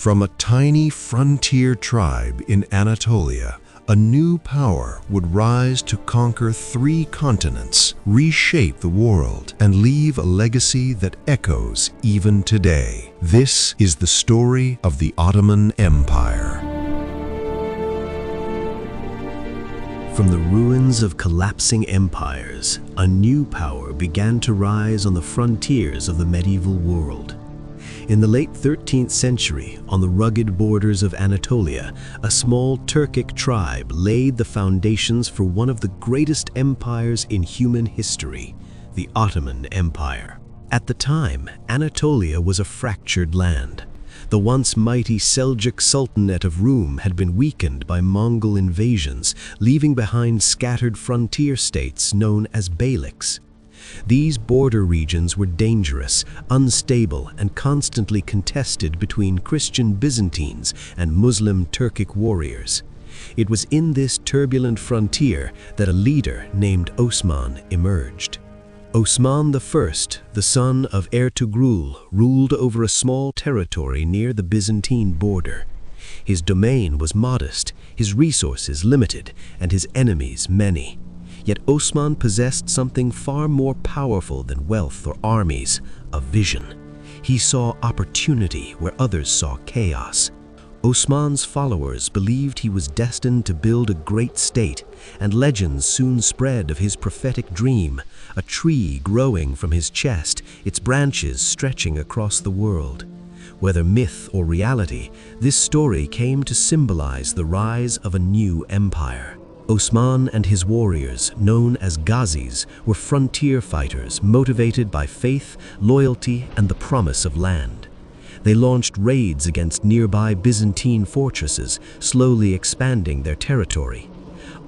From a tiny frontier tribe in Anatolia, a new power would rise to conquer 3 continents, reshape the world, and leave a legacy that echoes even today. This is the story of the Ottoman Empire. From the ruins of collapsing empires, a new power began to rise on the frontiers of the medieval world. In the late 13th century, on the rugged borders of Anatolia, a small Turkic tribe laid the foundations for one of the greatest empires in human history, the Ottoman Empire. At the time, Anatolia was a fractured land. The once mighty Seljuk Sultanate of Rum had been weakened by Mongol invasions, leaving behind scattered frontier states known as beyliks. These border regions were dangerous, unstable, and constantly contested between Christian Byzantines and Muslim Turkic warriors. It was in this turbulent frontier that a leader named Osman emerged. Osman I, the son of Ertugrul, ruled over a small territory near the Byzantine border. His domain was modest, his resources limited, and his enemies many. Yet Osman possessed something far more powerful than wealth or armies: a vision. He saw opportunity where others saw chaos. Osman's followers believed he was destined to build a great state, and legends soon spread of his prophetic dream, a tree growing from his chest, its branches stretching across the world. Whether myth or reality, this story came to symbolize the rise of a new empire. Osman and his warriors, known as ghazis, were frontier fighters motivated by faith, loyalty, and the promise of land. They launched raids against nearby Byzantine fortresses, slowly expanding their territory.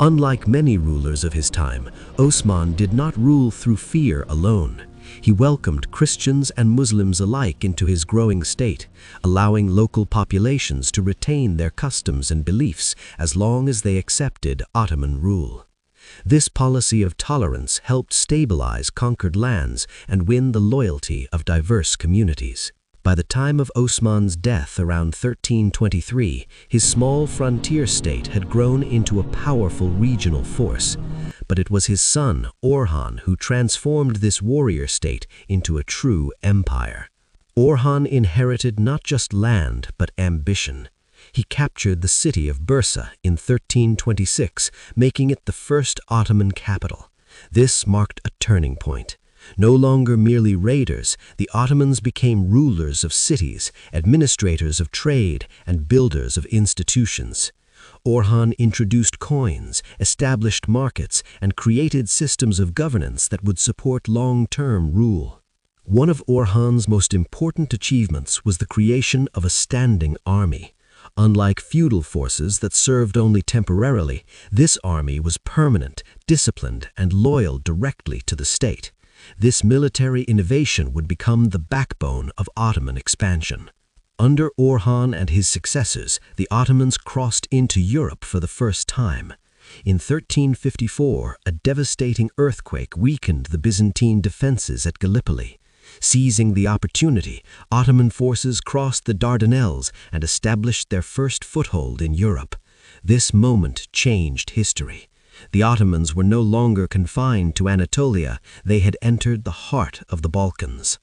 Unlike many rulers of his time, Osman did not rule through fear alone. He welcomed Christians and Muslims alike into his growing state, allowing local populations to retain their customs and beliefs as long as they accepted Ottoman rule. This policy of tolerance helped stabilize conquered lands and win the loyalty of diverse communities. By the time of Osman's death around 1323, his small frontier state had grown into a powerful regional force. But it was his son, Orhan, who transformed this warrior state into a true empire. Orhan inherited not just land, but ambition. He captured the city of Bursa in 1326, making it the first Ottoman capital. This marked a turning point. No longer merely raiders, the Ottomans became rulers of cities, administrators of trade, and builders of institutions. Orhan introduced coins, established markets, and created systems of governance that would support long-term rule. One of Orhan's most important achievements was the creation of a standing army. Unlike feudal forces that served only temporarily, this army was permanent, disciplined, and loyal directly to the state. This military innovation would become the backbone of Ottoman expansion. Under Orhan and his successors, the Ottomans crossed into Europe for the first time. In 1354, a devastating earthquake weakened the Byzantine defenses at Gallipoli. Seizing the opportunity, Ottoman forces crossed the Dardanelles and established their first foothold in Europe. This moment changed history. The Ottomans were no longer confined to Anatolia, they had entered the heart of the Balkans.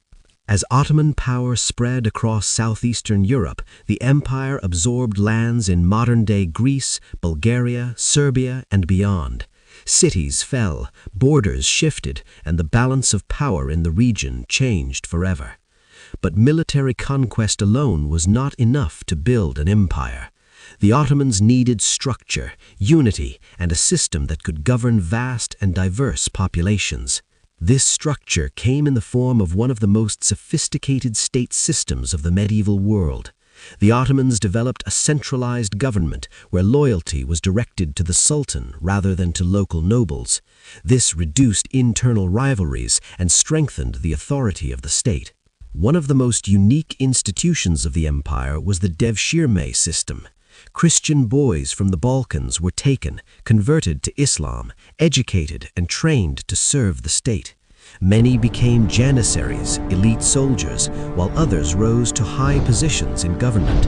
As Ottoman power spread across southeastern Europe, the empire absorbed lands in modern-day Greece, Bulgaria, Serbia, and beyond. Cities fell, borders shifted, and the balance of power in the region changed forever. But military conquest alone was not enough to build an empire. The Ottomans needed structure, unity, and a system that could govern vast and diverse populations. This structure came in the form of one of the most sophisticated state systems of the medieval world. The Ottomans developed a centralized government where loyalty was directed to the Sultan rather than to local nobles. This reduced internal rivalries and strengthened the authority of the state. One of the most unique institutions of the empire was the devshirme system. Christian boys from the Balkans were taken, converted to Islam, educated, and trained to serve the state. Many became Janissaries, elite soldiers, while others rose to high positions in government.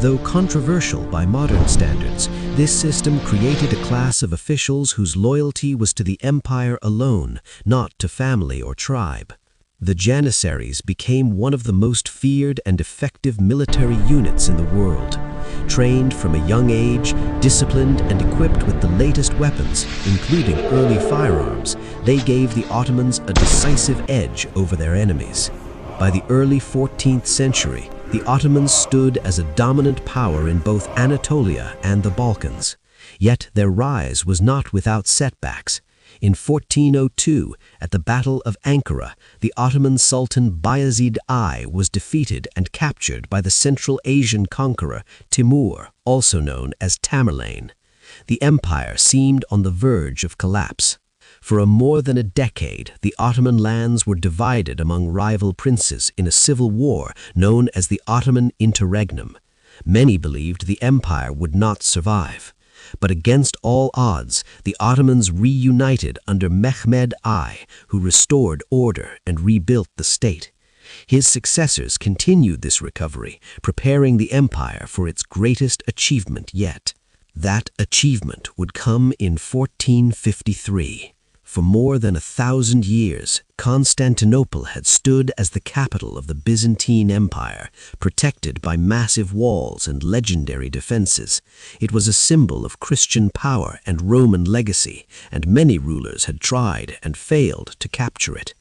Though controversial by modern standards, this system created a class of officials whose loyalty was to the empire alone, not to family or tribe. The Janissaries became one of the most feared and effective military units in the world. Trained from a young age, disciplined and equipped with the latest weapons, including early firearms, they gave the Ottomans a decisive edge over their enemies. By the early 14th century, the Ottomans stood as a dominant power in both Anatolia and the Balkans. Yet their rise was not without setbacks. In 1402, at the Battle of Ankara, the Ottoman Sultan Bayezid I was defeated and captured by the Central Asian conqueror Timur, also known as Tamerlane. The empire seemed on the verge of collapse. For more than a decade, the Ottoman lands were divided among rival princes in a civil war known as the Ottoman Interregnum. Many believed the empire would not survive. But against all odds, the Ottomans reunited under Mehmed I, who restored order and rebuilt the state. His successors continued this recovery, preparing the empire for its greatest achievement yet. That achievement would come in 1453. For more than 1,000 years, Constantinople had stood as the capital of the Byzantine Empire, protected by massive walls and legendary defenses. It was a symbol of Christian power and Roman legacy, and many rulers had tried and failed to capture it.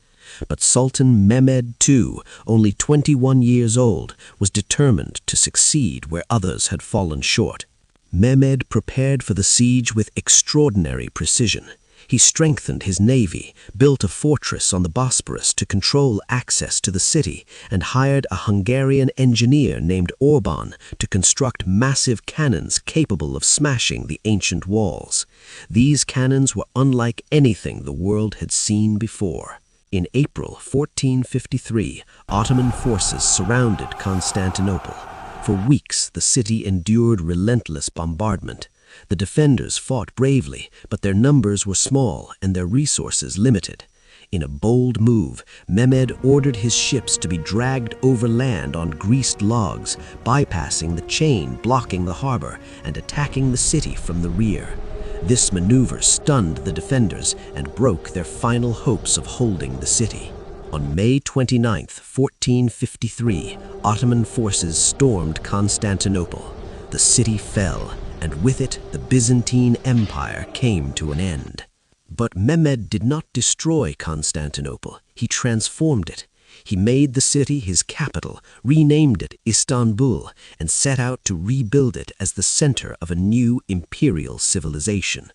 But Sultan Mehmed II, only 21 years old, was determined to succeed where others had fallen short. Mehmed prepared for the siege with extraordinary precision. He strengthened his navy, built a fortress on the Bosporus to control access to the city, and hired a Hungarian engineer named Orban to construct massive cannons capable of smashing the ancient walls. These cannons were unlike anything the world had seen before. In April 1453, Ottoman forces surrounded Constantinople. For weeks, the city endured relentless bombardment. The defenders fought bravely, but their numbers were small and their resources limited. In a bold move, Mehmed ordered his ships to be dragged over land on greased logs, bypassing the chain blocking the harbor and attacking the city from the rear. This maneuver stunned the defenders and broke their final hopes of holding the city. On May 29, 1453, Ottoman forces stormed Constantinople. The city fell, and with it the Byzantine Empire came to an end. But Mehmed did not destroy Constantinople, he transformed it. He made the city his capital, renamed it Istanbul, and set out to rebuild it as the center of a new imperial civilization.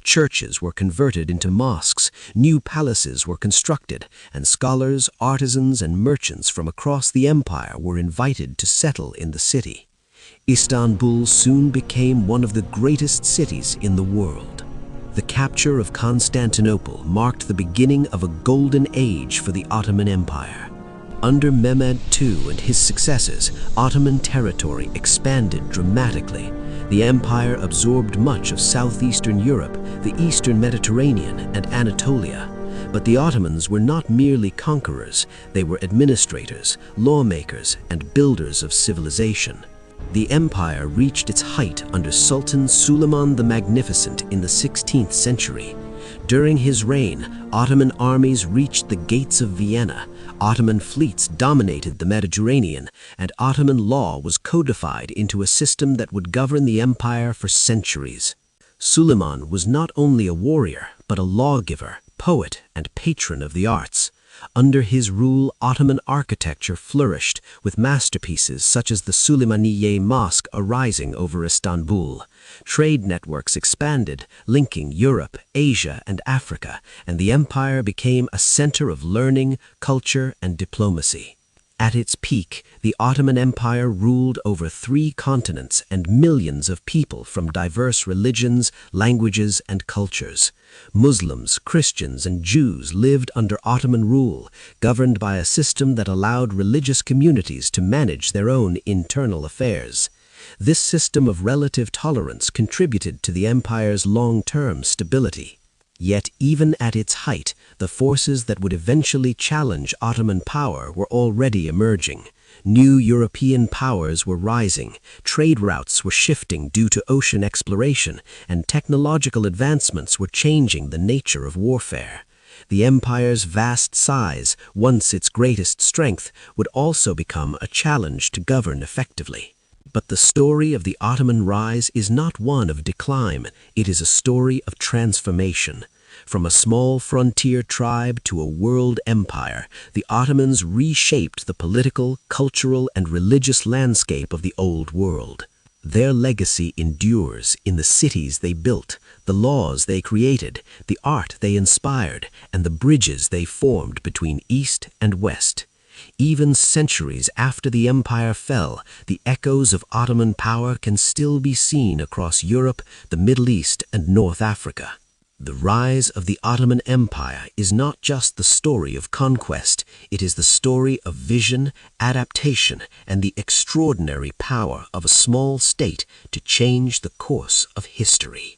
Churches were converted into mosques, new palaces were constructed, and scholars, artisans, and merchants from across the empire were invited to settle in the city. Istanbul soon became one of the greatest cities in the world. The capture of Constantinople marked the beginning of a golden age for the Ottoman Empire. Under Mehmed II and his successors, Ottoman territory expanded dramatically. The empire absorbed much of southeastern Europe, the eastern Mediterranean, and Anatolia. But the Ottomans were not merely conquerors, they were administrators, lawmakers, and builders of civilization. The empire reached its height under Sultan Suleiman the Magnificent in the 16th century. During his reign, Ottoman armies reached the gates of Vienna, Ottoman fleets dominated the Mediterranean, and Ottoman law was codified into a system that would govern the empire for centuries. Suleiman was not only a warrior, but a lawgiver, poet, and patron of the arts. Under his rule, Ottoman architecture flourished, with masterpieces such as the Süleymaniye Mosque arising over Istanbul. Trade networks expanded, linking Europe, Asia, and Africa, and the empire became a center of learning, culture, and diplomacy. At its peak, the Ottoman Empire ruled over 3 continents and millions of people from diverse religions, languages, and cultures. Muslims, Christians, and Jews lived under Ottoman rule, governed by a system that allowed religious communities to manage their own internal affairs. This system of relative tolerance contributed to the empire's long-term stability. Yet even at its height, the forces that would eventually challenge Ottoman power were already emerging. New European powers were rising, trade routes were shifting due to ocean exploration, and technological advancements were changing the nature of warfare. The empire's vast size, once its greatest strength, would also become a challenge to govern effectively. But the story of the Ottoman rise is not one of decline, it is a story of transformation. From a small frontier tribe to a world empire, the Ottomans reshaped the political, cultural, and religious landscape of the Old World. Their legacy endures in the cities they built, the laws they created, the art they inspired, and the bridges they formed between East and West. Even centuries after the empire fell, the echoes of Ottoman power can still be seen across Europe, the Middle East, and North Africa. The rise of the Ottoman Empire is not just the story of conquest, it is the story of vision, adaptation, and the extraordinary power of a small state to change the course of history.